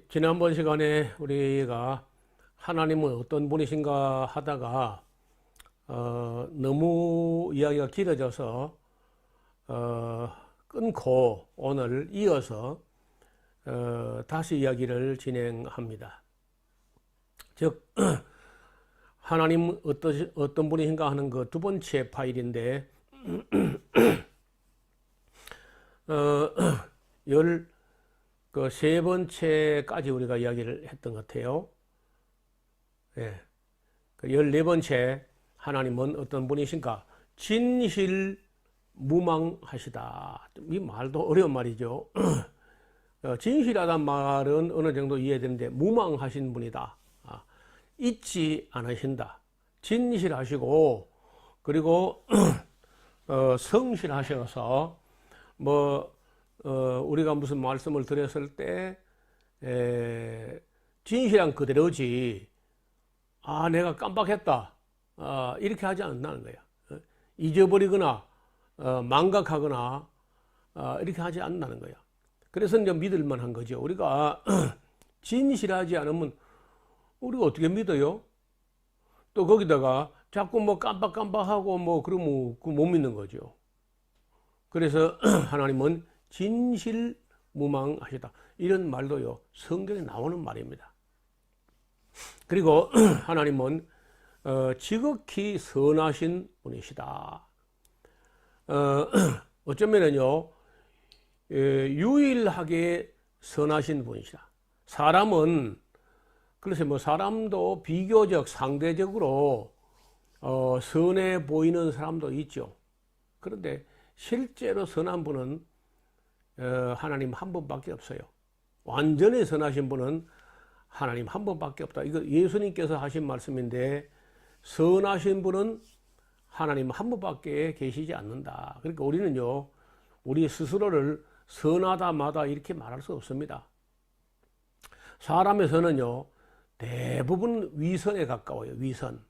지난번 시간에 우리가 하나님은 어떤 분이신가 하다가 너무 이야기가 길어져서 끊고 오늘 이어서 다시 이야기를 진행합니다. 즉 하나님 어떤 분이신가 하는 그 두 번째 파일인데 그 세 번째까지 우리가 이야기를 했던 것 같아요. 예. 그 14번째 하나님은 어떤 분이신가? 진실무망하시다. 이 말도 어려운 말이죠. 진실하다는 말은 어느 정도 이해되는데 무망하신 분이다. 잊지 않으신다. 진실하시고 그리고 성실하셔서 우리가 무슨 말씀을 드렸을 때 진실한 그대로지 내가 깜빡했다 이렇게 하지 않는다는 거야. 잊어버리거나 망각하거나 이렇게 하지 않는다는 거야. 그래서 이제 믿을 만한 거죠. 우리가 진실하지 않으면 우리가 어떻게 믿어요? 또 거기다가 자꾸 깜빡깜빡하고 그러면 그 못 믿는 거죠. 그래서 하나님은 진실무망하시다. 이런 말도요, 성경에 나오는 말입니다. 그리고 하나님은 지극히 선하신 분이시다. 어쩌면은요, 유일하게 선하신 분이시다. 사람은, 그래서 사람도 비교적 상대적으로 선해 보이는 사람도 있죠. 그런데 실제로 선한 분은 하나님 한 분밖에 없어요. 완전히 선하신 분은 하나님 한 분밖에 없다. 이거 예수님께서 하신 말씀인데 선하신 분은 하나님 한 분밖에 계시지 않는다. 그러니까 우리는요, 우리 스스로를 선하다마다 이렇게 말할 수 없습니다. 사람의 선은요, 대부분 위선에 가까워요. 위선.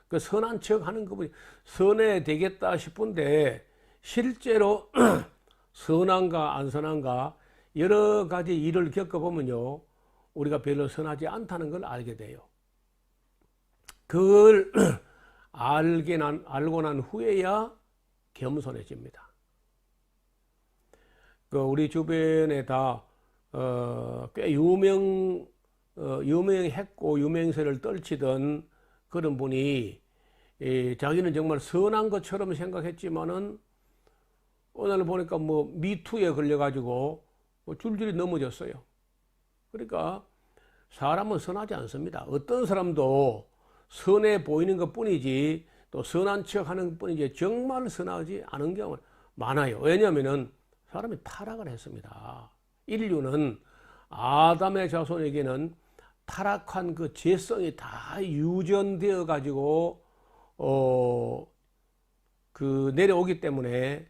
그 선한 척 하는 것뿐이 선해 되겠다 싶은데 실제로 선한가 안 선한가 여러 가지 일을 겪어보면요, 우리가 별로 선하지 않다는 걸 알게 돼요. 그걸 알고 난 후에야 겸손해집니다. 우리 주변에 다 꽤 유명했고 유명세를 떨치던 그런 분이 자기는 정말 선한 것처럼 생각했지만은 오늘 보니까 미투에 걸려가지고 줄줄이 넘어졌어요. 그러니까 사람은 선하지 않습니다. 어떤 사람도 선해 보이는 것 뿐이지 또 선한 척 하는 것 뿐이지 정말 선하지 않은 경우는 많아요. 왜냐하면 사람이 타락을 했습니다. 인류는 아담의 자손에게는 타락한 그 죄성이 다 유전되어 가지고 내려오기 때문에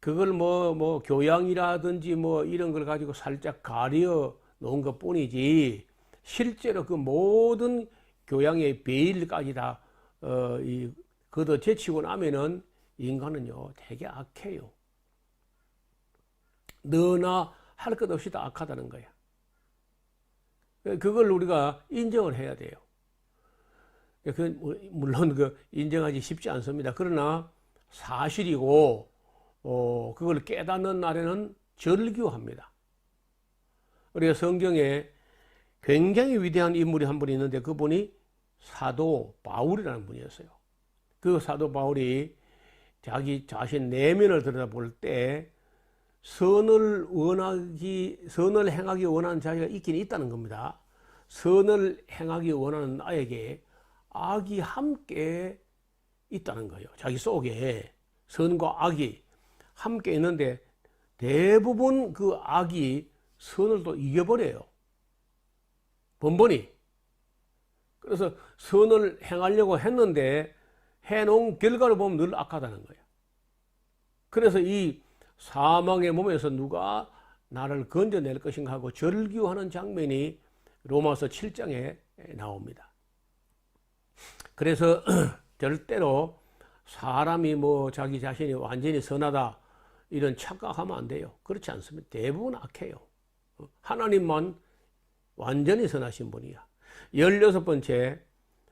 그걸 교양이라든지 이런 걸 가지고 살짝 가려 놓은 것 뿐이지 실제로 그 모든 교양의 베일까지 다 걷어 제치고 나면은 인간은요 되게 악해요. 너나 할 것 없이 다 악하다는 거야. 그걸 우리가 인정을 해야 돼요. 물론 인정하기 쉽지 않습니다. 그러나 사실이고 그걸 깨닫는 날에는 절규합니다. 우리가 성경에 굉장히 위대한 인물이 한 분 있는데 그분이 사도 바울이라는 분이었어요. 그 사도 바울이 자기 자신 내면을 들여다볼 때 선을 행하기 원하는 자가 있긴 있다는 겁니다. 선을 행하기 원하는 나에게 악이 함께 있다는 거예요. 자기 속에 선과 악이 함께 있는데 대부분 그 악이 선을 또 이겨버려요. 번번이. 그래서 선을 행하려고 했는데 해놓은 결과를 보면 늘 악하다는 거예요. 그래서 이 사망의 몸에서 누가 나를 건져낼 것인가 하고 절규하는 장면이 로마서 7장에 나옵니다. 그래서 절대로 사람이 자기 자신이 완전히 선하다 이런 착각하면 안 돼요. 그렇지 않습니다. 대부분 악해요. 하나님만 완전히 선하신 분이야. 16번째,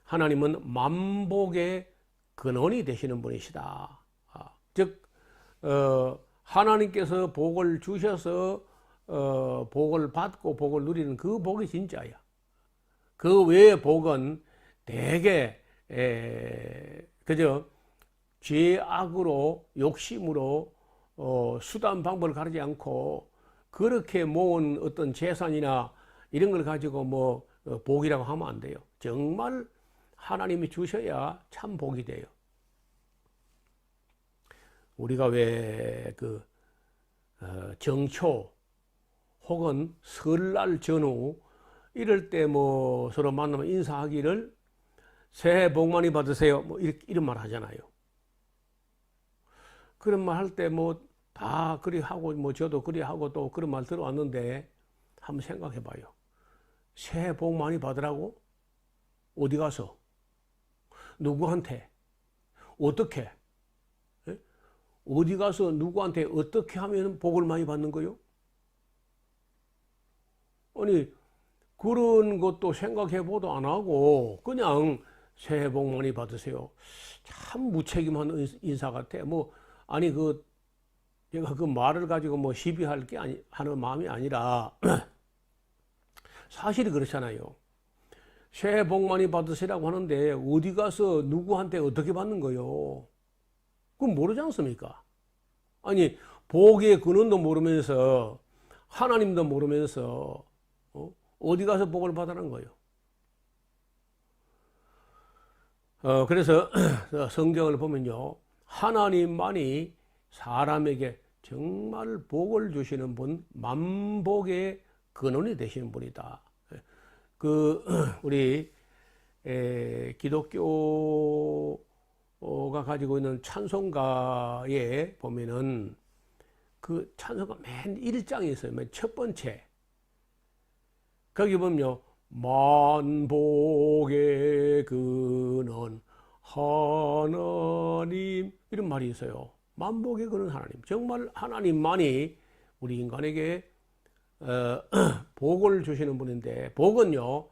하나님은 만복의 근원이 되시는 분이시다. 즉 하나님께서 복을 주셔서 복을 받고 복을 누리는 그 복이 진짜야. 그 외의 복은 대개 그저 죄악으로 욕심으로 수단 방법을 가리지 않고 그렇게 모은 어떤 재산이나 이런 걸 가지고 뭐 복이라고 하면 안 돼요. 정말 하나님이 주셔야 참 복이 돼요. 우리가 왜 그 정초 혹은 설날 전후 이럴 때 뭐 서로 만나면 인사하기를 새해 복 많이 받으세요 뭐 이런 말 하잖아요. 그런 말 할 때 뭐 다 그리 하고 뭐 저도 그리 하고 또 그런 말 들어왔는데 한번 생각해 봐요. 새해 복 많이 받으라고? 어디 가서? 누구한테? 어떻게? 예? 어디 가서 누구한테 어떻게 하면 복을 많이 받는 거요? 아니 그런 것도 생각해 보도 안 하고 그냥 새해 복 많이 받으세요. 참 무책임한 인사 같아. 뭐 아니 제가 그 말을 가지고 뭐 시비할 게 하는 마음이 아니라 사실이 그렇잖아요. 새해 복 많이 받으시라고 하는데 어디 가서 누구한테 어떻게 받는 거요? 그건 모르지 않습니까? 아니 복의 근원도 모르면서 하나님도 모르면서 어디 가서 복을 받으라는 거예요? 그래서 성경을 보면요, 하나님만이 사람에게 정말 복을 주시는 분, 만복의 근원이 되시는 분이다. 우리 기독교가 가지고 있는 찬송가에 보면은 그 찬송가 맨 1장에 있어요. 맨 첫 번째. 거기 보면요, 만복의 근원 하나님 이런 말이 있어요. 만복의 근원 하나님. 정말 하나님만이 우리 인간에게 복을 주시는 분인데, 복은요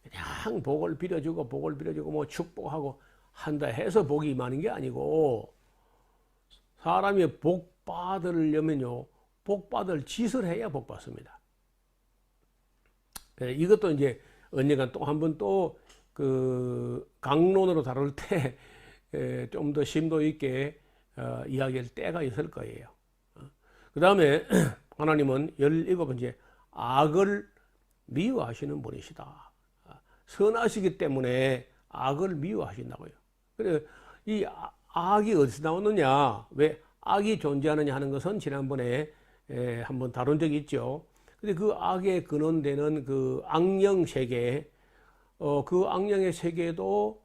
그냥 복을 빌어주고 뭐 축복하고 한다 해서 복이 임하는 게 아니고, 사람이 복 받으려면요 복 받을 짓을 해야 복 받습니다. 이것도 이제 언젠가 또 한 번 또 그 강론으로 다룰 때 좀 더 심도 있게 이야기할 때가 있을 거예요. 그 다음에 하나님은 17번째, 악을 미워하시는 분이시다. 선하시기 때문에 악을 미워하신다고요. 그래, 이 악이 어디서 나오느냐, 왜 악이 존재하느냐 하는 것은 지난번에 한번 다룬 적이 있죠. 근데 그 악에 근원되는 그 악령 세계, 그 악령의 세계도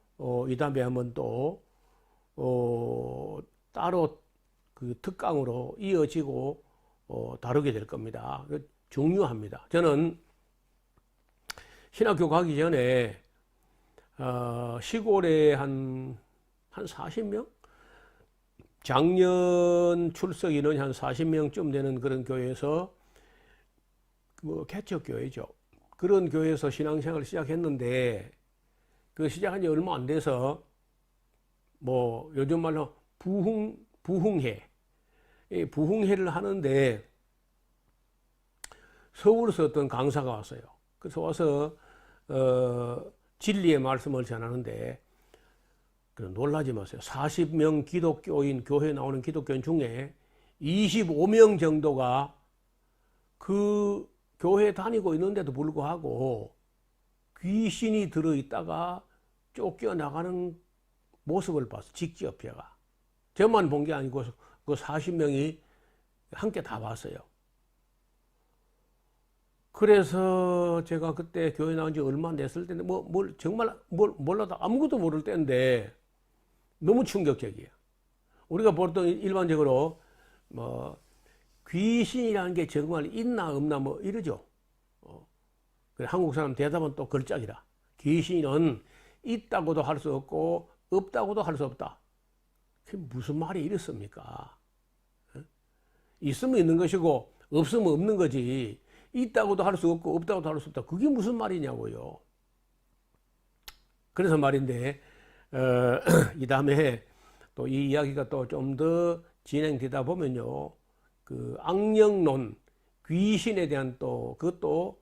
이 다음에 한번 또 따로 그 특강으로 이어지고 다루게 될 겁니다. 중요합니다. 저는 신학교 가기 전에 시골에 한 40명? 작년 출석 인원이 한 40명쯤 되는 그런 교회에서, 뭐 개척교회죠. 그런 교회에서 신앙생활을 시작했는데, 그 시작한 지 얼마 안 돼서 뭐 요즘 말로 부흥회, 부흥회를 하는데 서울에서 어떤 강사가 왔어요. 그래서 와서 진리의 말씀을 전하는데, 놀라지 마세요. 40명 기독교인, 교회에 나오는 기독교인 중에 25명 정도가 그 교회 다니고 있는데도 불구하고 귀신이 들어있다가 쫓겨나가는 모습을 봤어요. 직접 제가. 저만 본 게 아니고 그 40명이 함께 다 봤어요. 그래서 제가 그때 교회 나온 지 얼마 안 됐을 때인데, 정말 몰라도 아무것도 모를 때인데 너무 충격적이에요. 우리가 보통 일반적으로 뭐 귀신이라는 게 정말 있나 없나 뭐 이러죠. 그래, 한국 사람 대답은 또 걸작이라. 귀신은 있다고도 할 수 없고 없다고도 할 수 없다. 그게 무슨 말이 이렇습니까? 있으면 있는 것이고 없으면 없는 거지. 있다고도 할 수 없고 없다고도 할 수 없다. 그게 무슨 말이냐고요. 그래서 말인데 이 다음에 또 이 이야기가 또 좀 더 진행되다 보면요, 그 악령론, 귀신에 대한 또 그것도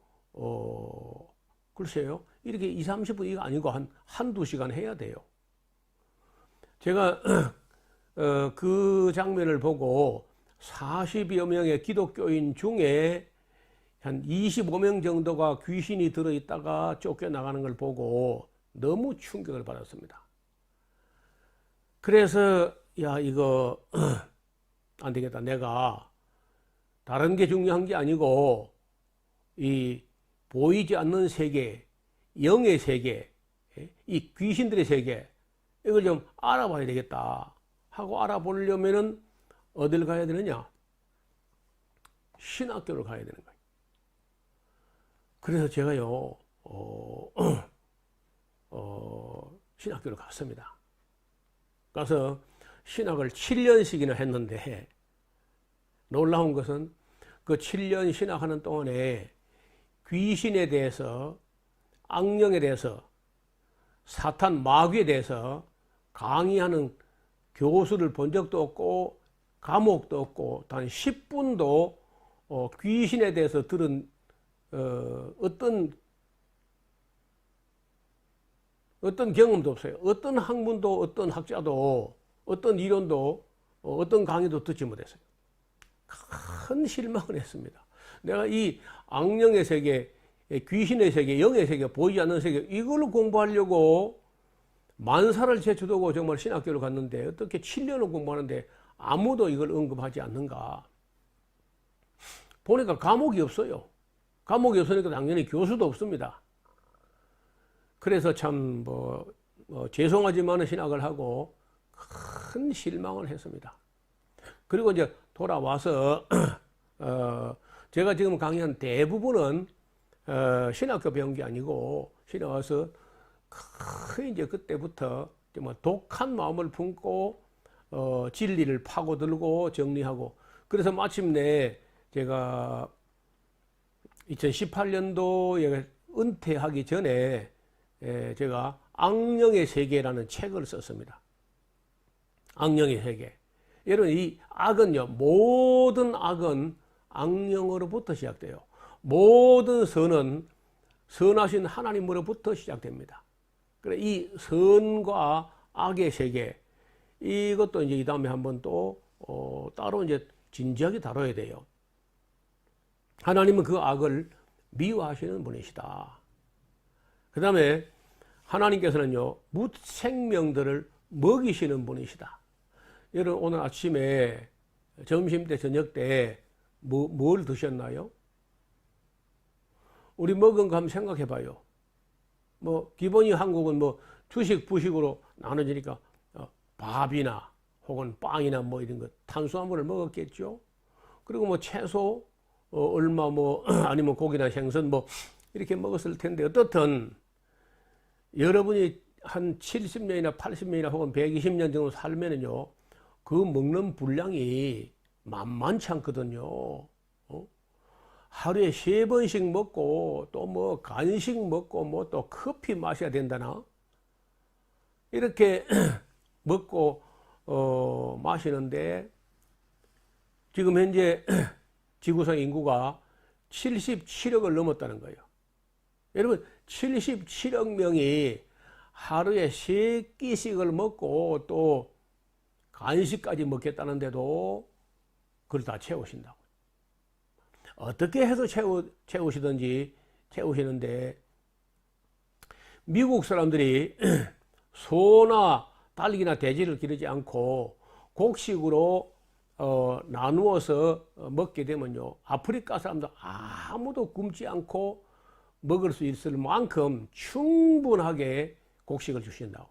글쎄요, 이렇게 2, 30분 이거 아니고 한두 시간 해야 돼요. 제가 그 장면을 보고 40여 명의 기독교인 중에 한 25명 정도가 귀신이 들어있다가 쫓겨나가는 걸 보고 너무 충격을 받았습니다. 그래서 야, 이거 안 되겠다. 내가 다른 게 중요한 게 아니고 이 보이지 않는 세계, 영의 세계, 이 귀신들의 세계, 이걸 좀 알아봐야 되겠다 하고 알아보려면은 어딜 가야 되느냐? 신학교를 가야 되는 거예요. 그래서 제가요, 신학교를 갔습니다. 가서 신학을 7년씩이나 했는데 놀라운 것은 그 7년 신학하는 동안에 귀신에 대해서, 악령에 대해서, 사탄 마귀에 대해서 강의하는 교수를 본 적도 없고 과목도 없고 단 10분도 귀신에 대해서 들은 어떤 경험도 없어요. 어떤 학문도, 어떤 학자도, 어떤 이론도, 어떤 강의도 듣지 못했어요. 큰 실망을 했습니다. 내가 이 악령의 세계, 귀신의 세계, 영의 세계, 보이지 않는 세계, 이걸로 공부하려고 만사를 제쳐두고 정말 신학교를 갔는데 어떻게 7년을 공부하는데 아무도 이걸 언급하지 않는가. 보니까 과목이 없어요. 과목이 없으니까 당연히 교수도 없습니다. 그래서 참 죄송하지만 신학을 하고 큰 실망을 했습니다. 그리고 이제 돌아와서 제가 지금 강의한 대부분은 신학교 배운 게 아니고 신에 와서 이제 그때부터 정말 독한 마음을 품고 진리를 파고들고 정리하고, 그래서 마침내 제가 2018년도에 은퇴하기 전에 제가 악령의 세계라는 책을 썼습니다. 악령의 세계. 여러분, 이 악은요, 모든 악은 악령으로부터 시작돼요. 모든 선은 선하신 하나님으로부터 시작됩니다. 그래, 이 선과 악의 세계, 이것도 이제 이 다음에 한번 또 따로 이제 진지하게 다뤄야 돼요. 하나님은 그 악을 미워하시는 분이시다. 그 다음에 하나님께서는요, 무생명들을 먹이시는 분이시다. 여러분, 오늘 아침에 점심 때, 저녁 때 뭘 드셨나요? 우리 먹은 거 한번 생각해 봐요. 기본이 한국은 주식, 부식으로 나눠지니까 밥이나 혹은 빵이나 이런 것, 탄수화물을 먹었겠죠. 그리고 채소, 얼마 아니면 고기나 생선 이렇게 먹었을 텐데, 어떻든 여러분이 한 70년이나 80년이나 혹은 120년 정도 살면은요, 그 먹는 분량이 만만치 않거든요. 하루에 3번씩 먹고 또 간식 먹고 또 커피 마셔야 된다나, 이렇게 먹고 마시는데 지금 현재 지구상 인구가 77억을 넘었다는 거예요. 여러분, 77억 명이 하루에 3끼씩을 먹고 또 간식까지 먹겠다는데도 그걸 다 채우신다고. 어떻게 해서 채우시든지 채우시는데, 미국 사람들이 소나 닭이나 돼지를 기르지 않고 곡식으로 나누어서 먹게 되면요, 아프리카 사람들 아무도 굶지 않고 먹을 수 있을 만큼 충분하게 곡식을 주신다고.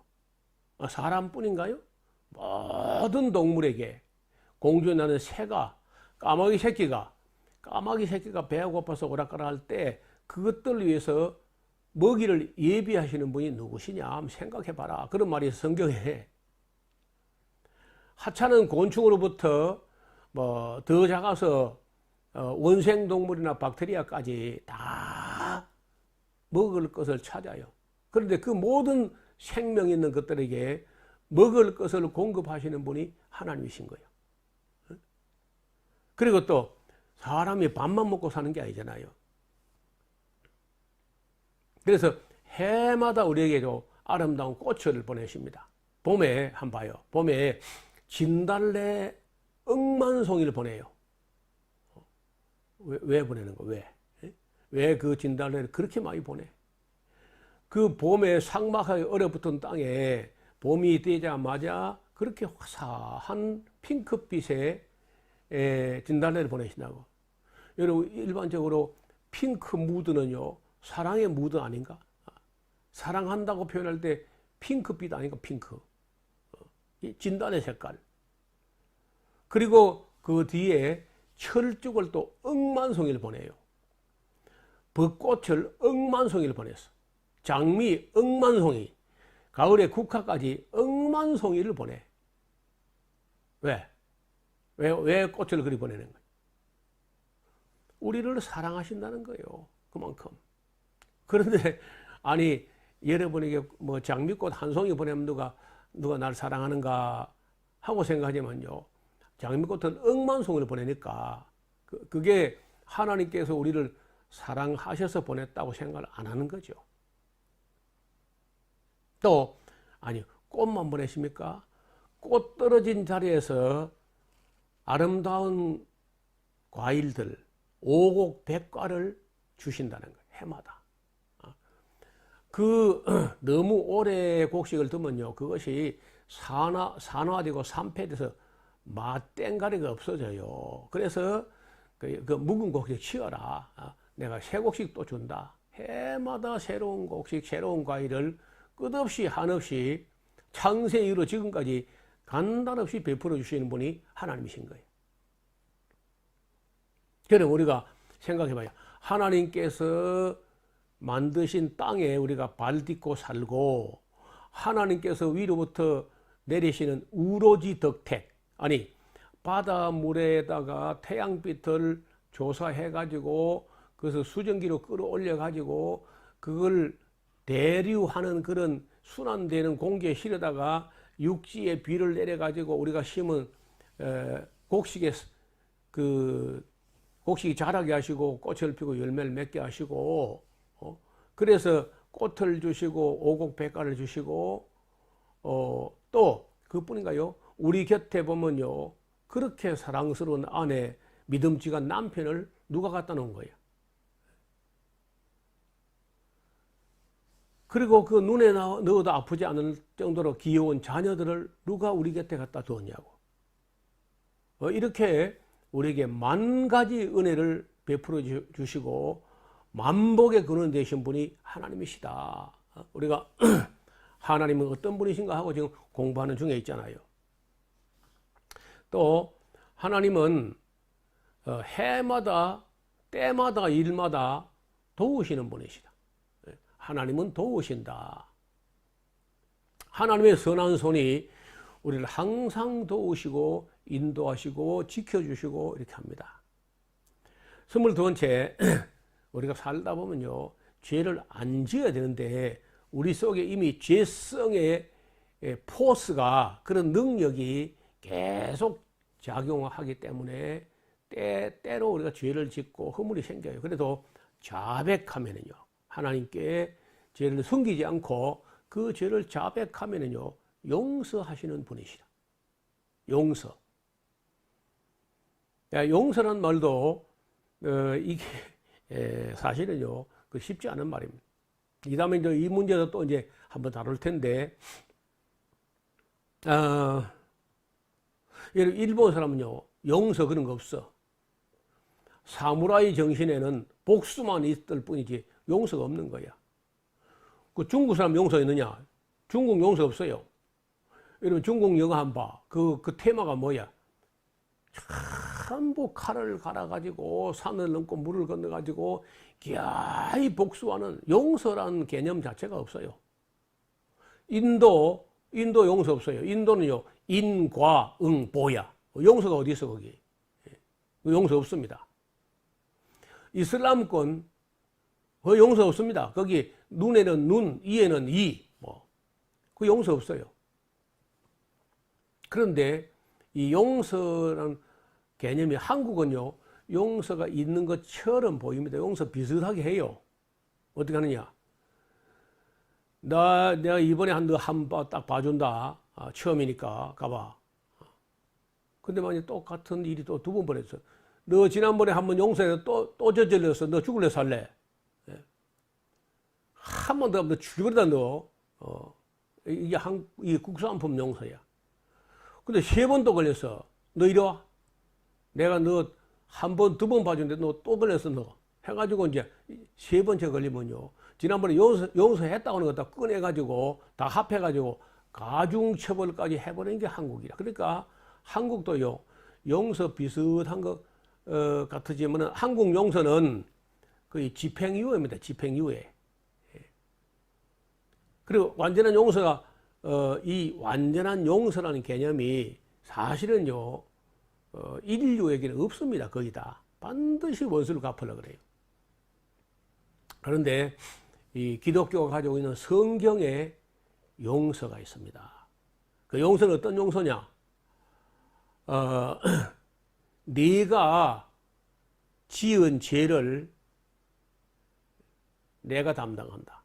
사람뿐인가요? 모든 동물에게, 공중에 나는 새가, 까마귀 새끼가 배가 고파서 오락가락 할 때 그것들을 위해서 먹이를 예비하시는 분이 누구시냐 한번 생각해 봐라. 그런 말이 성경에. 하찮은 곤충으로부터 더 작아서 원생동물이나 박테리아까지 다 먹을 것을 찾아요. 그런데 그 모든 생명 있는 것들에게 먹을 것을 공급하시는 분이 하나님이신 거예요. 그리고 또 사람이 밥만 먹고 사는 게 아니잖아요. 그래서 해마다 우리에게도 아름다운 꽃을 보내십니다. 봄에 한번 봐요. 봄에 진달래 억만송이를 보내요. 왜 보내는 거? 왜 그 진달래를 그렇게 많이 보내? 그 봄에 삭막하게 얼어붙은 땅에 봄이 되자마자 그렇게 화사한 핑크빛의 진달래를 보내신다고. 여러분, 일반적으로 핑크 무드는요, 사랑의 무드 아닌가? 사랑한다고 표현할 때 핑크빛 아닌가? 핑크. 진달래 색깔. 그리고 그 뒤에 철쭉을 또 억만송이를 보내요. 벚꽃을 억만송이를 보냈어. 장미 억만송이. 가을에 국화까지 억만송이를 보내. 왜 꽃을 그리 보내는 거예요? 우리를 사랑하신다는 거예요. 그만큼. 그런데 아니 여러분에게 뭐 장미꽃 한 송이 보내면 누가 날 사랑하는가 하고 생각하지만요. 장미꽃은 억만송이를 보내니까 그게 하나님께서 우리를 사랑하셔서 보냈다고 생각을 안 하는 거죠. 또 아니 꽃만 보내십니까? 꽃 떨어진 자리에서 아름다운 과일들 오곡백과를 주신다는 거예요. 해마다. 너무 오래 곡식을 두면요, 그것이 산화되고 산패돼서 맛땡가리가 없어져요. 그래서 그 묵은 곡식 치워라. 내가 새 곡식 또 준다. 해마다 새로운 곡식, 새로운 과일을 끝없이 한없이 창세 이후로 지금까지 간단없이 베풀어 주시는 분이 하나님이신 거예요. 그럼 우리가 생각해봐요. 하나님께서 만드신 땅에 우리가 발 딛고 살고 하나님께서 위로부터 내리시는 우로지 덕택, 아니 바닷물에다가 태양빛을 조사해가지고 그래서 수증기로 끌어올려가지고 그걸 대류하는 그런 순환되는 공기에 실어다가 육지에 비를 내려가지고 우리가 심은 곡식이 자라게 하시고 꽃을 피고 열매를 맺게 하시고 그래서 꽃을 주시고 오곡백과를 주시고 또 그뿐인가요? 우리 곁에 보면요, 그렇게 사랑스러운 아내, 믿음직한 남편을 누가 갖다 놓은 거예요? 그리고 그 눈에 넣어도 아프지 않을 정도로 귀여운 자녀들을 누가 우리 곁에 갖다 두었냐고. 이렇게 우리에게 만 가지 은혜를 베풀어 주시고 만복의 근원 되신 분이 하나님이시다. 우리가 하나님은 어떤 분이신가 하고 지금 공부하는 중에 있잖아요. 또 하나님은 해마다 때마다 일마다 도우시는 분이시다. 하나님은 도우신다. 하나님의 선한 손이 우리를 항상 도우시고 인도하시고 지켜주시고 이렇게 합니다. 22번째, 우리가 살다 보면요, 죄를 안 지어야 되는데 우리 속에 이미 죄성의 포스가, 그런 능력이 계속 작용하기 때문에 때로 우리가 죄를 짓고 허물이 생겨요. 그래도 자백하면은요, 하나님께 죄를 숨기지 않고 그 죄를 자백하면은요, 용서하시는 분이시다. 용서. 용서란 말도 이게 사실은요, 그 쉽지 않은 말입니다. 이 다음에 이제 이 문제도 또 이제 한번 다룰 텐데, 일본 사람은요, 용서 그런 거 없어. 사무라이 정신에는 복수만 있을 뿐이지 용서가 없는 거야. 그 중국 사람 용서 있느냐? 중국 용서 없어요. 여러분 중국 영화 한번 봐. 그 테마가 뭐야? 전부 칼을 갈아가지고 산을 넘고 물을 건너가지고 기아이 복수하는, 용서라는 개념 자체가 없어요. 인도 용서 없어요. 인도는요, 인과응보야. 용서가 어디 있어 거기? 용서 없습니다. 이슬람권 그 용서 없습니다. 거기 눈에는 눈, 이에는 이, 그 용서 없어요. 그런데 이 용서라는 개념이 한국은요, 용서가 있는 것처럼 보입니다. 용서 비슷하게 해요. 어떻게 하느냐? 내가 이번에 너 한 번 딱 봐준다. 처음이니까 가봐. 근데 만약 똑같은 일이 또 두 번 벌어졌어. 너 지난번에 한 번 용서해서 또 저질렀어. 너 죽을래 살래? 한 번 더 하면 너 죽으려다 너. 이게 국산품 용서야. 근데 세 번 또 걸렸어. 너 이리 와. 내가 너 한 번, 두 번 봐줬는데 너 또 걸렸어 너. 해가지고 이제 세 번째 걸리면요. 지난번에 용서했다고 하는 거 다 꺼내가지고 다 합해가지고 가중처벌까지 해버리는 게 한국이라. 그러니까 한국도요. 용서 비슷한 것 같으지만 한국 용서는 거의 집행유예입니다. 집행유예. 그리고 완전한 용서가 이 완전한 용서라는 개념이 사실은요. 인류에게는 없습니다. 거의 다. 반드시 원수를 갚으려고 그래요. 그런데 이 기독교가 가지고 있는 성경에 용서가 있습니다. 그 용서는 어떤 용서냐? 네가 지은 죄를 내가 담당한다.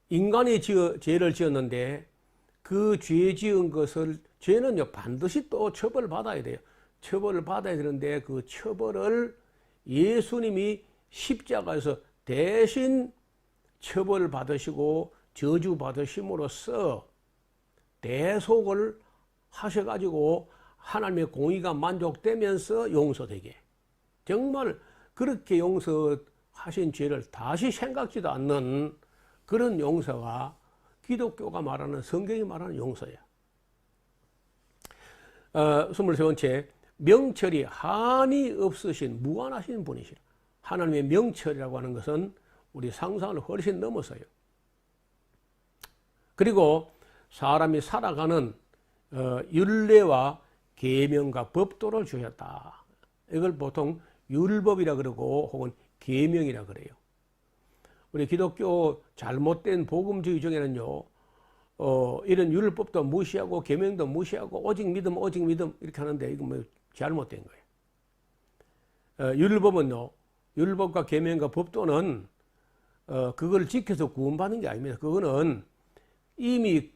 인간이 죄를 지었는데 그 죄 지은 것을 죄는요 반드시 또 처벌을 받아야 돼요. 처벌을 받아야 되는데 그 처벌을 예수님이 십자가에서 대신 처벌을 받으시고 저주 받으심으로써 대속을 하셔가지고 하나님의 공의가 만족되면서 용서되게. 정말 그렇게 용서하신 죄를 다시 생각지도 않는 그런 용서가 기독교가 말하는 성경이 말하는 용서야. 23번째, 명철이 한이 없으신 무한하신 분이시라. 하나님의 명철이라고 하는 것은 우리 상상을 훨씬 넘어서요. 그리고 사람이 살아가는 율례와 계명과 법도를 주셨다. 이걸 보통 율법이라 그러고 혹은 계명이라 그래요. 우리 기독교 잘못된 복음주의 중에는요, 이런 율법도 무시하고 계명도 무시하고 오직 믿음 이렇게 하는데 이건 뭐 잘못된 거예요. 율법은요, 율법과 계명과 법도는 그걸 지켜서 구원받는 게 아닙니다. 그거는 이미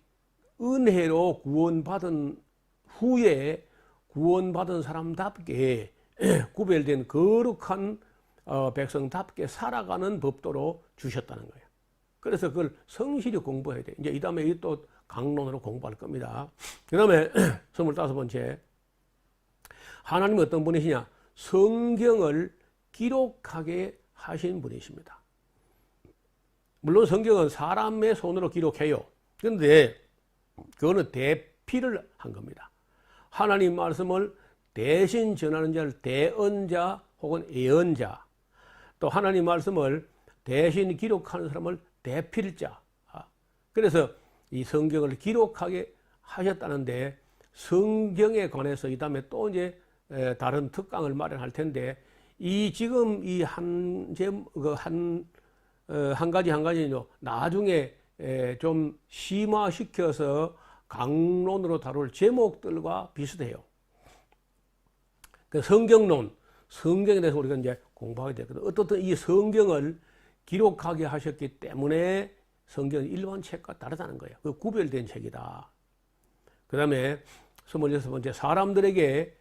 은혜로 구원받은 후에 구원받은 사람답게 구별된 거룩한 백성답게 살아가는 법도로 주셨다는 거예요. 그래서 그걸 성실히 공부해야 돼요. 이제 이 다음에 또 강론으로 공부할 겁니다. 그 다음에 25번째, 하나님은 어떤 분이시냐? 성경을 기록하게 하신 분이십니다. 물론 성경은 사람의 손으로 기록해요. 그런데 그거는 대피를 한 겁니다. 하나님 말씀을 대신 전하는 자를 대언자 혹은 예언자, 또 하나님 말씀을 대신 기록하는 사람을 대필자. 그래서 이 성경을 기록하게 하셨다는데, 성경에 관해서 이 다음에 또 이제 다른 특강을 마련할 텐데, 이 지금 이 한 가지는요, 나중에 좀 심화시켜서 강론으로 다룰 제목들과 비슷해요. 그 성경론, 성경에 대해서 우리가 이제 공부하게 되거든요. 어떻든 이 성경을 기록하게 하셨기 때문에 성경은 일반 책과 다르다는 거예요. 그 구별된 책이다. 그 다음에 26번째, 사람들에게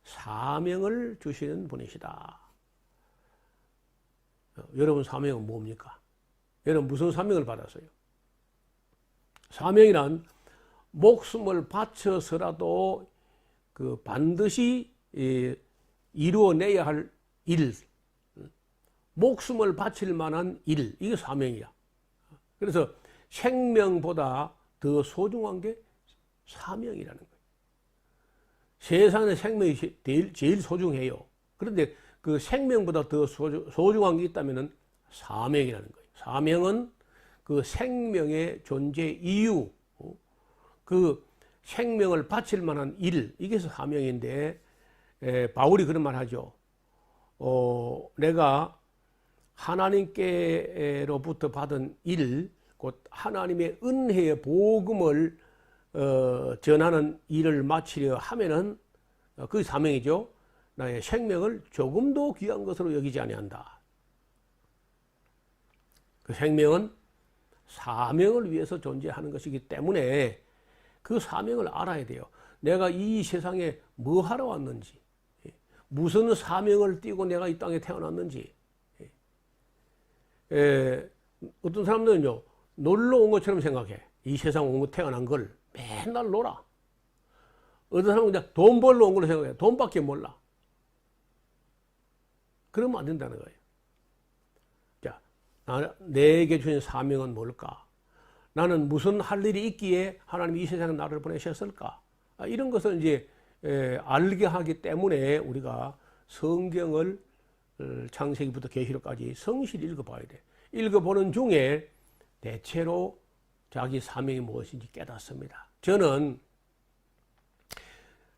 사명을 주시는 분이시다. 여러분 사명은 뭡니까? 여러분 무슨 사명을 받았어요? 사명이란 목숨을 바쳐서라도 그 반드시 이루어내야 할 일, 목숨을 바칠 만한 일, 이게 사명이야. 그래서 생명보다 더 소중한 게 사명이라는 거예요. 세상의 생명이 제일 소중해요. 그런데 그 생명보다 더 소중한 게 있다면 사명이라는 거예요. 사명은 그 생명의 존재 이유, 그 생명을 바칠 만한 일, 이게 사명인데, 바울이 그런 말 하죠. 내가 하나님께로부터 받은 일, 곧 하나님의 은혜의 복음을 전하는 일을 마치려 하면은 그 사명이죠. 나의 생명을 조금도 귀한 것으로 여기지 아니한다. 그 생명은 사명을 위해서 존재하는 것이기 때문에 그 사명을 알아야 돼요. 내가 이 세상에 뭐 하러 왔는지, 무슨 사명을 띠고 내가 이 땅에 태어났는지. 어떤 사람들은요, 놀러 온 것처럼 생각해. 이 세상 온 거 태어난 걸 맨날 놀아. 어떤 사람은 그냥 돈 벌러 온 걸로 생각해. 돈밖에 몰라. 그러면 안 된다는 거예요. 자, 내게 주신 사명은 뭘까? 나는 무슨 할 일이 있기에 하나님이 이 세상에 나를 보내셨을까? 이런 것을 이제 알게 하기 때문에 우리가 성경을 창세기부터 계시록까지 성실히 읽어봐야 돼. 읽어보는 중에 대체로 자기 사명이 무엇인지 깨닫습니다. 저는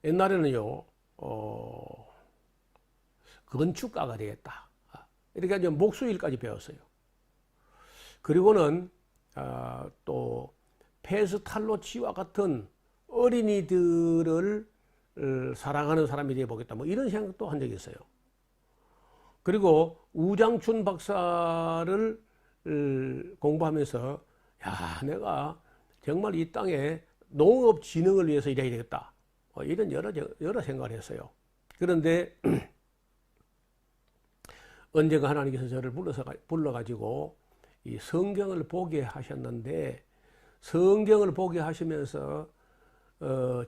옛날에는요, 건축가가 되겠다. 이렇게 이제 목수일까지 배웠어요. 그리고는 또 페스탈로치와 같은 어린이들을 사랑하는 사람이 되어보겠다. 뭐 이런 생각도 한 적이 있어요. 그리고 우장춘 박사를 공부하면서 야, 내가 정말 이 땅에 농업 진흥을 위해서 일해야 되겠다. 이런 여러 생각을 했어요. 그런데 언젠가 하나님께서 저를 불러가지고 이 성경을 보게 하셨는데, 성경을 보게 하시면서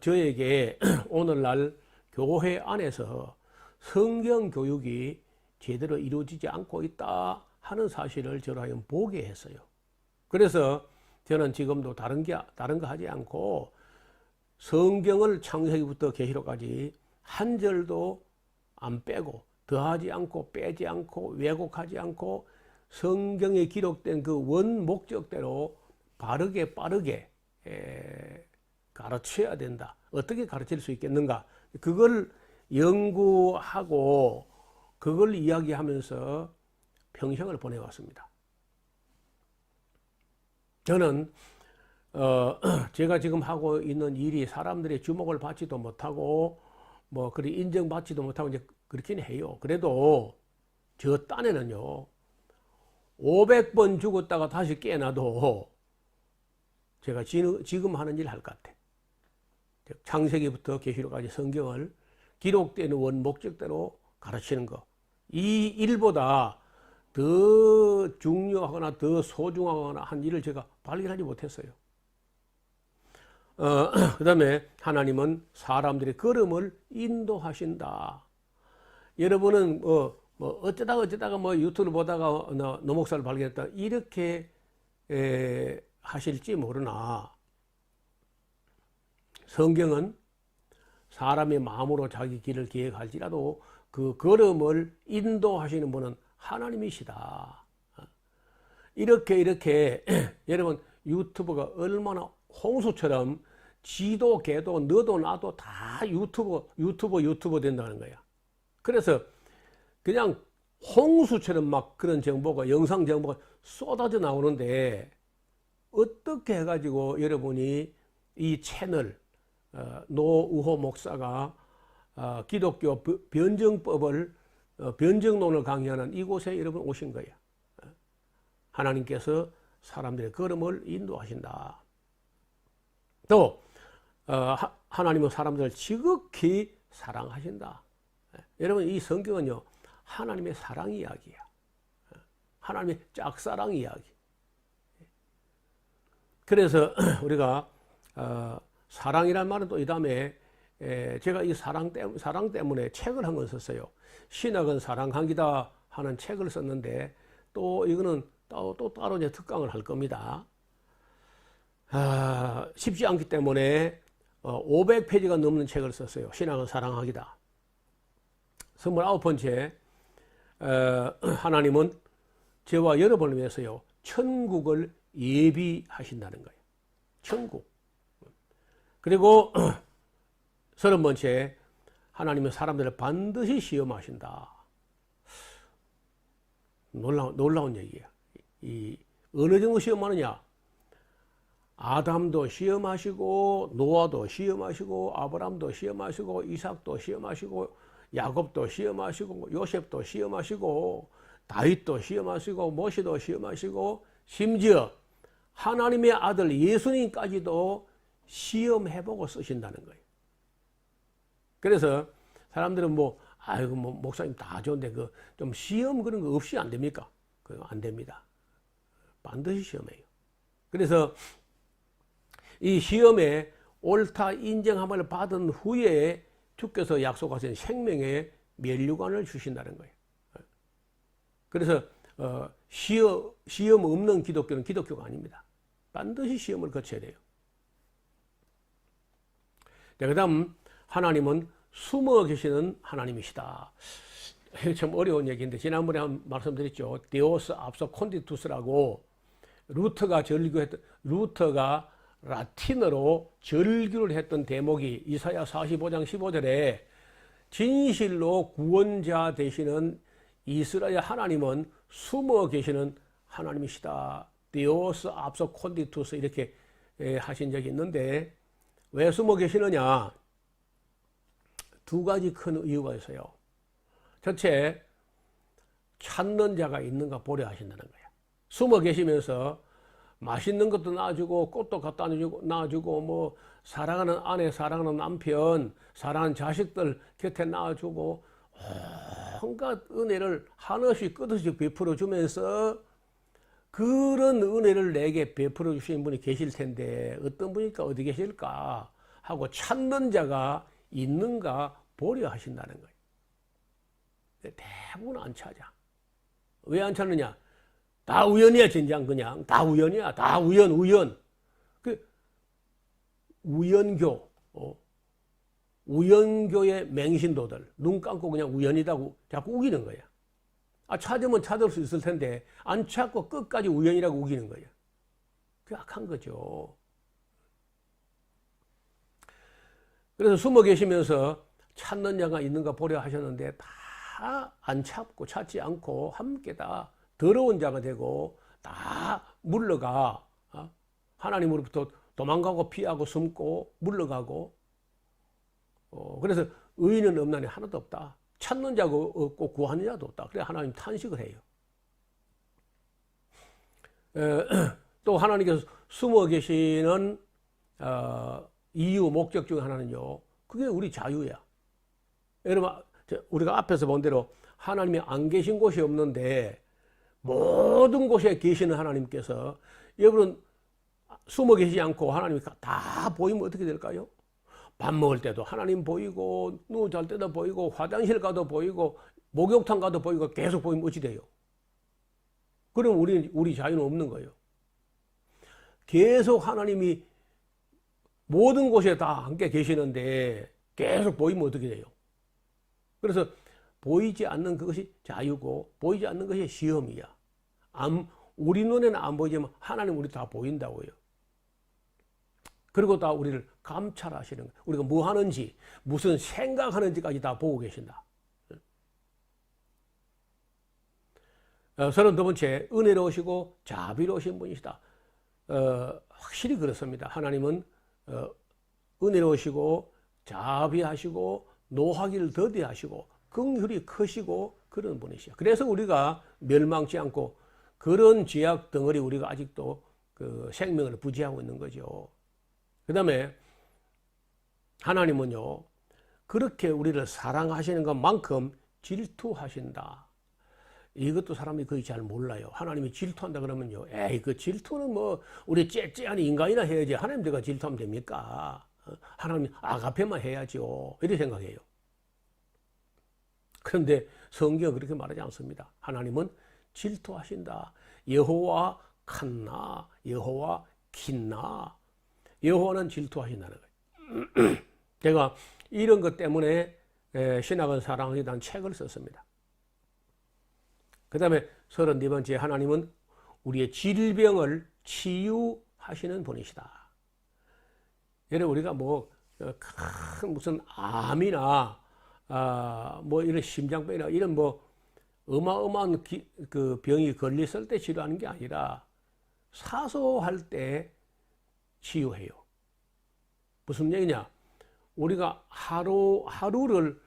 저에게 오늘날 교회 안에서 성경 교육이 제대로 이루어지지 않고 있다 하는 사실을 저로 하여금 보게 했어요. 그래서 저는 지금도 다른 거 하지 않고 성경을 창세기부터 계시록까지 한 절도 안 빼고, 더하지 않고 빼지 않고 왜곡하지 않고 성경에 기록된 그 원 목적대로 바르게 빠르게 가르쳐야 된다. 어떻게 가르칠 수 있겠는가? 그걸 연구하고 그걸 이야기하면서 평생을 보내왔습니다. 저는 제가 지금 하고 있는 일이 사람들의 주목을 받지도 못하고 뭐 그리 인정받지도 못하고 이제 그렇긴 해요. 그래도 저 딴에는요, 500번 죽었다가 다시 깨어나도 제가 지금 하는 일 할 것 같아. 창세기부터 계시록까지 성경을 기록되는 원 목적대로 가르치는 거. 이 일보다 더 중요하거나 더 소중하거나 한 일을 제가 발견하지 못했어요. 그 다음에 하나님은 사람들의 걸음을 인도하신다. 여러분은 뭐 어쩌다가 뭐 유튜브를 보다가 노 목사를 발견했다 이렇게 하실지 모르나, 성경은 사람의 마음으로 자기 길을 계획할지라도 그 걸음을 인도하시는 분은 하나님이시다. 이렇게 여러분 유튜브가 얼마나 홍수처럼 지도 개도 너도 나도 다 유튜버 된다는 거야. 그래서 그냥 홍수처럼 막 그런 정보가, 영상 정보가 쏟아져 나오는데 어떻게 해가지고 여러분이 이 채널 노우호 목사가 기독교 변증법을 변증론을 강의하는 이곳에 여러분 오신 거예요. 하나님께서 사람들의 걸음을 인도하신다. 또 하나님은 사람들을 지극히 사랑하신다. 여러분 이 성경은요, 하나님의 사랑 이야기야. 하나님의 짝사랑 이야기. 그래서 우리가 사랑이란 말은 또 이 다음에 제가 이 사랑 때문에 책을 한 권 썼어요. 신학은 사랑하기다 하는 책을 썼는데, 또 이거는 또 따로 이제 특강을 할 겁니다. 쉽지 않기 때문에 500페이지가 넘는 책을 썼어요. 신학은 사랑하기다. 29번째, 하나님은 저와 여러분을 위해서요, 천국을 예비하신다는 거예요. 천국. 그리고 30번째, 하나님은 사람들을 반드시 시험하신다. 놀라운 얘기야. 어느 정도 시험하느냐? 아담도 시험하시고, 노아도 시험하시고, 아브람도 시험하시고, 이삭도 시험하시고, 야곱도 시험하시고, 요셉도 시험하시고, 다윗도 시험하시고, 모세도 시험하시고, 심지어 하나님의 아들 예수님까지도 시험해보고 쓰신다는 거예요. 그래서 사람들은 아이고, 목사님 다 좋은데, 좀 시험 그런 거 없이 안 됩니까? 그거 안 됩니다. 반드시 시험해요. 그래서 이 시험에 옳다 인정함을 받은 후에 주께서 약속하신 생명의 면류관을 주신다는 거예요. 그래서 시험 없는 기독교는 기독교가 아닙니다. 반드시 시험을 거쳐야 돼요. 그 다음 하나님은 숨어 계시는 하나님이시다. 참 어려운 얘기인데 지난번에 한 말씀드렸죠. 데오스 압소 콘디투스라고 루터가 라틴어로 절규를 했던 대목이 이사야 45장 15절에 진실로 구원자 되시는 이스라엘 하나님은 숨어 계시는 하나님이시다. 데오스 압소 콘디투스 이렇게 하신 적이 있는데 왜 숨어 계시느냐? 두 가지 큰 이유가 있어요. 첫째, 찾는 자가 있는가 보려 하신다는 거예요. 숨어 계시면서 맛있는 것도 놔주고 꽃도 갖다 놔주고 사랑하는 아내, 사랑하는 남편, 사랑하는 자식들 곁에 놔주고 온갖 은혜를 한없이 끝없이 베풀어 주면서 그런 은혜를 내게 베풀어 주신 분이 계실 텐데 어떤 분일까 어디 계실까 하고 찾는 자가 있는가 보려 하신다는 거예요. 대부분 안 찾아. 왜 안 찾느냐? 다 우연이야, 진짜 그냥. 다 우연이야. 다 우연. 우연교, 우연교의 맹신도들, 눈 감고 그냥 우연이라고 자꾸 우기는 거야. 찾으면 찾을 수 있을 텐데, 안 찾고 끝까지 우연이라고 우기는 거야. 그게 악한 거죠. 그래서 숨어 계시면서 찾는 자가 있는가 보려 하셨는데, 다 안 찾고 찾지 않고 함께 다 더러운 자가 되고 다 물러가 하나님으로부터 도망가고 피하고 숨고 물러가고 그래서 의인은 없나니 하나도 없다. 찾는 자가 없고 구하는 자도 없다. 그래 하나님 탄식을 해요. 또 하나님께서 숨어 계시는 이유 목적 중 하나는요. 그게 우리 자유야. 여러분 우리가 앞에서 본 대로 하나님이 안 계신 곳이 없는데 모든 곳에 계시는 하나님께서 여러분 숨어 계시지 않고 하나님이 다 보이면 어떻게 될까요? 밥 먹을 때도 하나님 보이고 누워 잘 때도 보이고 화장실 가도 보이고 목욕탕 가도 보이고 계속 보이면 어찌 돼요? 그럼 우리 자유는 없는 거예요. 계속 하나님이 모든 곳에 다 함께 계시는데 계속 보이면 어떻게 돼요? 그래서 보이지 않는 그것이 자유고 보이지 않는 것이 시험이야. 우리 눈에는 안 보이지만 하나님 우리 다 보인다고요. 그리고 다 우리를 감찰하시는 거예요. 우리가 뭐 하는지 무슨 생각하는지까지 다 보고 계신다. 32번째 은혜로우시고 자비로우신 분이시다. 확실히 그렇습니다. 하나님은 은혜로우시고 자비하시고 노하기를 더디하시고 긍휼이 크시고 그런 분이시죠. 그래서 우리가 멸망치 않고 그런 죄악 덩어리 우리가 아직도 그 생명을 부지하고 있는 거죠. 그 다음에 하나님은요 그렇게 우리를 사랑하시는 것만큼 질투하신다. 이것도 사람이 거의 잘 몰라요. 하나님이 질투한다 그러면요 에이 그 질투는 우리 째째한 인간이나 해야지 하나님 내가 질투하면 됩니까? 하나님 아가페만 해야죠. 이렇게 생각해요. 그런데 성경은 그렇게 말하지 않습니다. 하나님은 질투하신다. 여호와 칸나, 여호와 긴나. 여호와는 질투하신다는 거예요. 제가 이런 것 때문에 신학은 사랑하기에 대한 책을 썼습니다. 그 다음에 32번째 하나님은 우리의 질병을 치유하시는 분이시다. 여러분 우리가 무슨 암이나 뭐 이런 심장병이나 이런 뭐 어마어마한 그 병이 걸렸을 때 치료하는 게 아니라 사소할 때 치유해요. 무슨 얘기냐? 우리가 하루를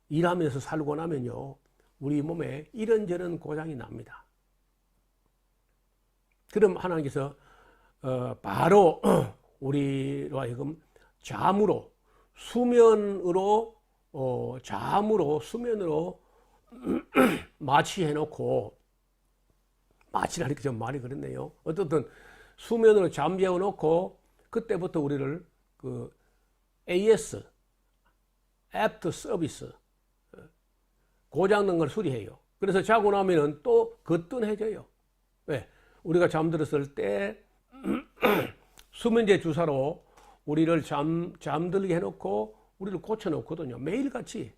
일하면서 살고 나면요, 우리 몸에 이런저런 고장이 납니다. 그럼 하나님께서 바로 우리로 하여금 수면으로 마취해놓고, 마취라니까 좀 말이 그렇네요. 어떻든 수면으로 잠재워놓고 그때부터 우리를 그 AS, After Service, 고장난 걸 수리해요. 그래서 자고 나면은 또 거뜬해져요. 왜? 우리가 잠들었을 때 수면제 주사로 우리를 잠들게 해놓고 우리를 고쳐놓거든요. 매일같이.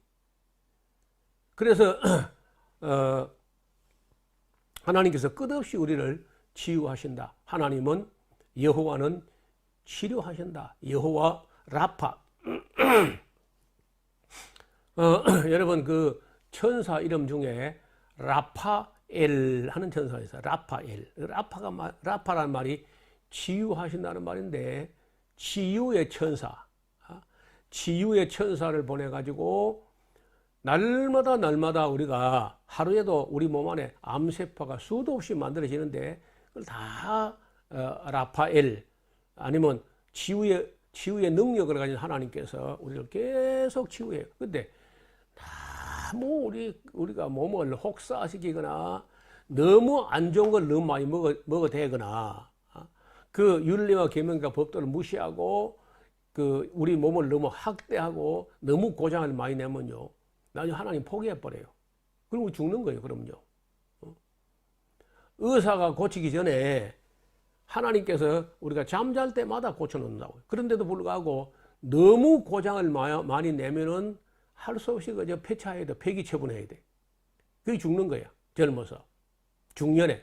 그래서 하나님께서 끝없이 우리를 치유하신다. 하나님은, 여호와는 치료하신다. 여호와 라파. 여러분 그 천사 이름 중에 라파엘 하는 천사가 있어요. 라파엘. 라파라는 말이 치유하신다는 말인데, 치유의 천사를 보내가지고 날마다 우리가 하루에도 우리 몸 안에 암세포가 수도 없이 만들어지는데, 그걸 다 라파엘, 아니면 치유의 능력을 가진 하나님께서 우리를 계속 치유해요. 근데 너무 우리가 몸을 혹사시키거나 너무 안 좋은 걸 너무 많이 먹어대거나 그 윤리와 계명과 법도를 무시하고 그 우리 몸을 너무 학대하고 너무 고장을 많이 내면요, 나중에 하나님 포기해버려요. 그리고 죽는 거예요. 그럼요. 의사가 고치기 전에 하나님께서 우리가 잠잘 때마다 고쳐놓는다고요. 그런데도 불구하고 너무 고장을 많이 내면은 할 수 없이 그저 폐차해야 돼. 폐기 처분해야 돼. 그게 죽는 거야. 젊어서. 중년에.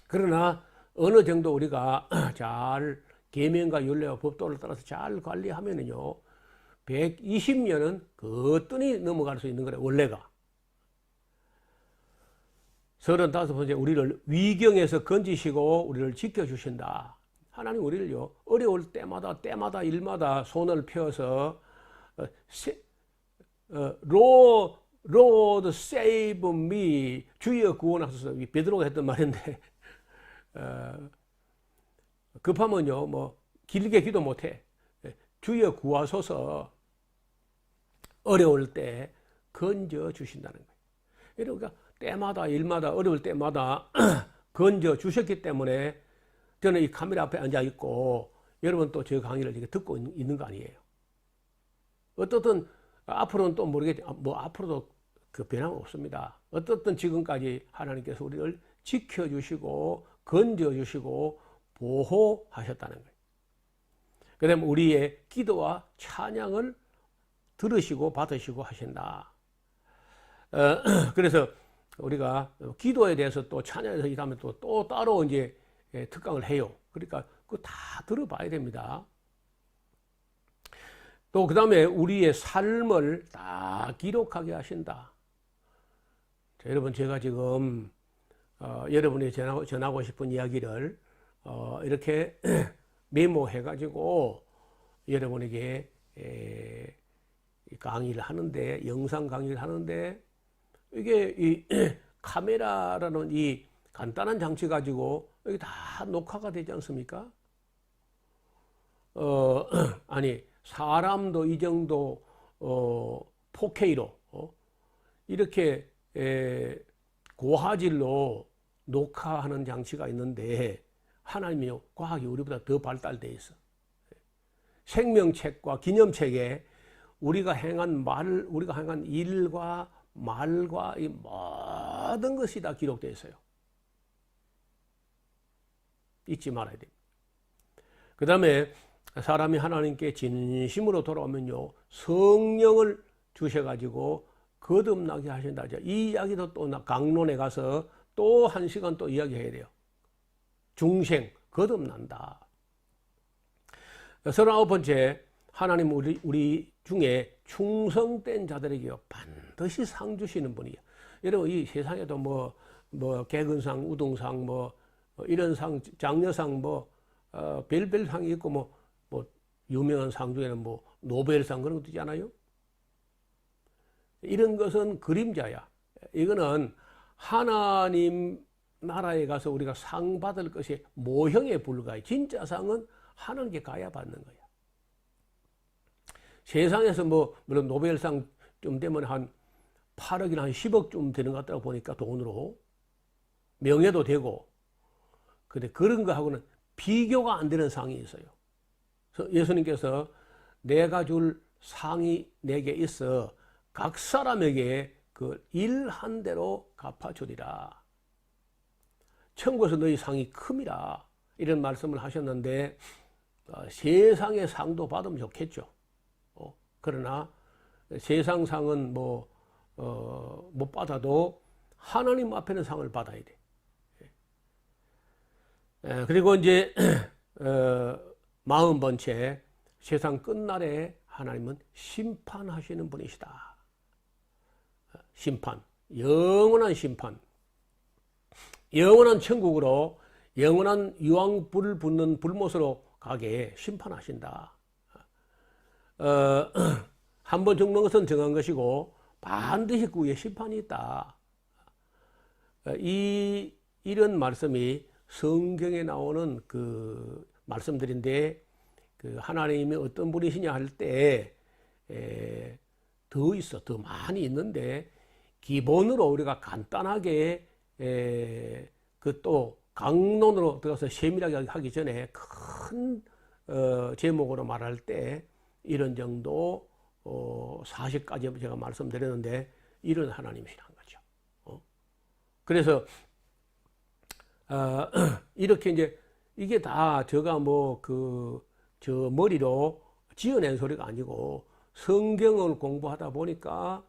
그러나 어느 정도 우리가 잘 계명과 율례와 법도를 따라서 잘 관리하면은요, 120년은 거뜬히 넘어갈 수 있는 거래, 원래가. 35번째, 우리를 위경에서 건지시고 우리를 지켜주신다. 하나님 우리를요, 어려울 때마다 일마다 손을 펴서 Lord save me, 주여 구원하소서. 베드로가 했던 말인데 급하면요 뭐 길게 기도 못해. 주여 구하소서. 어려울 때 건져 주신다는 거예요. 그러니까 때마다 일마다 어려울 때마다 건져 주셨기 때문에 저는 이 카메라 앞에 앉아 있고 여러분 또 저 강의를 이렇게 듣고 있는 거 아니에요. 어떻든 앞으로는 또 모르겠지. 뭐 앞으로도 그 변함 없습니다. 어떻든 지금까지 하나님께서 우리를 지켜주시고 건져주시고 보호하셨다는 거예요. 그 다음에 우리의 기도와 찬양을 들으시고 받으시고 하신다. 그래서 우리가 기도에 대해서 또 찬양에 대해서 이 다음에 또 따로 이제 특강을 해요. 그러니까 그거 다 들어봐야 됩니다. 또 그 다음에 우리의 삶을 다 기록하게 하신다. 자, 여러분 제가 지금 여러분이 전하고 싶은 이야기를 이렇게 메모해 가지고 여러분에게 강의를 하는데, 영상 강의를 하는데, 이게 이 카메라라는 이 간단한 장치 가지고 여기 다 녹화가 되지 않습니까? 아니 사람도 이 정도 4K로 이렇게 고화질로 녹화하는 장치가 있는데, 하나님이 과학이 우리보다 더 발달되어 있어. 생명책과 기념책에 우리가 행한 일과 말과 이 모든 것이 다 기록되어 있어요. 잊지 말아야 됩니다. 그 다음에 사람이 하나님께 진심으로 돌아오면요, 성령을 주셔가지고 거듭나게 하신다. 이 이야기도 또 강론에 가서 또 1시간 또 이야기해야 돼요. 중생, 거듭난다. 39번째, 하나님 우리 중에 충성된 자들에게 반드시 상 주시는 분이에요. 여러분 이 세상에도 뭐 개근상, 우등상, 뭐 이런 상, 장려상, 별별 상이 있고 뭐 유명한 상 중에는 뭐 노벨상 그런 것도 있잖아요. 이런 것은 그림자야. 이거는 하나님 나라에 가서 우리가 상 받을 것이 모형에 불과해. 진짜 상은 하나님께 가야 받는 거야. 세상에서 물론 노벨상 좀 되면 한 8억이나 한 10억쯤 되는 것 같다고 보니까 돈으로. 명예도 되고. 근데 그런 거하고는 비교가 안 되는 상이 있어요. 그래서 예수님께서 내가 줄 상이 내게 있어 각 사람에게 그 일한 대로 갚아주리라. 천국에서 너희 상이 큼이라. 이런 말씀을 하셨는데 세상의 상도 받으면 좋겠죠. 그러나 세상 상은 못 받아도 하나님 앞에는 상을 받아야 돼. 그리고 이제 40번째 세상 끝날에 하나님은 심판하시는 분이시다. 심판, 영원한 심판, 영원한 천국으로 영원한 유황불 붙는 불못으로 가게 심판하신다. 한 번 죽는 것은 정한 것이고 반드시 그 위에 심판이 있다. 이런 말씀이 성경에 나오는 그 말씀들인데 그 하나님이 어떤 분이시냐 할 때 더 많이 있는데 기본으로 우리가 간단하게 그 또 강론으로 들어가서 세밀하게 하기 전에 큰 제목으로 말할 때 이런 정도 사실까지 제가 말씀드렸는데 이런 하나님이시라는 거죠. 그래서 이렇게 이제 이게 다 제가 저 머리로 지어낸 소리가 아니고 성경을 공부하다 보니까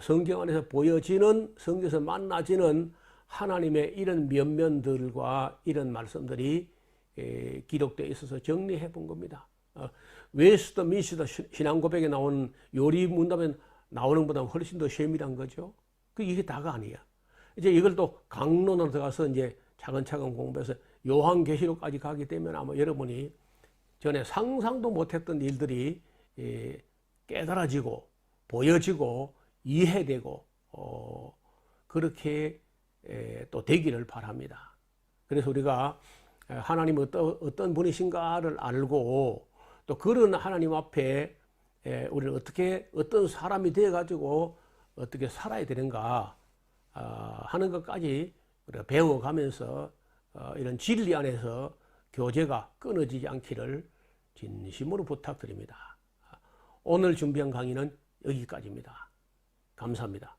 성경 안에서 보여지는 성경에서 만나지는 하나님의 이런 면면들과 이런 말씀들이 기록되어 있어서 정리해 본 겁니다. 웨스트민스터 신앙고백에 나오는 요리 문답에 나오는 것보다 훨씬 더 세밀한 거죠. 이게 다가 아니야. 이제 이걸 또 강론으로 들어가서 이제 차근차근 공부해서 요한계시록까지 가게 되면 아마 여러분이 전에 상상도 못했던 일들이 깨달아지고 보여지고 이해되고 그렇게 또 되기를 바랍니다. 그래서 우리가 하나님이 어떤 분이신가를 알고 또 그런 하나님 앞에 우리는 어떤 사람이 되어가지고 어떻게 살아야 되는가 하는 것까지 우리가 배워가면서 이런 진리 안에서 교제가 끊어지지 않기를 진심으로 부탁드립니다. 오늘 준비한 강의는 여기까지입니다. 감사합니다.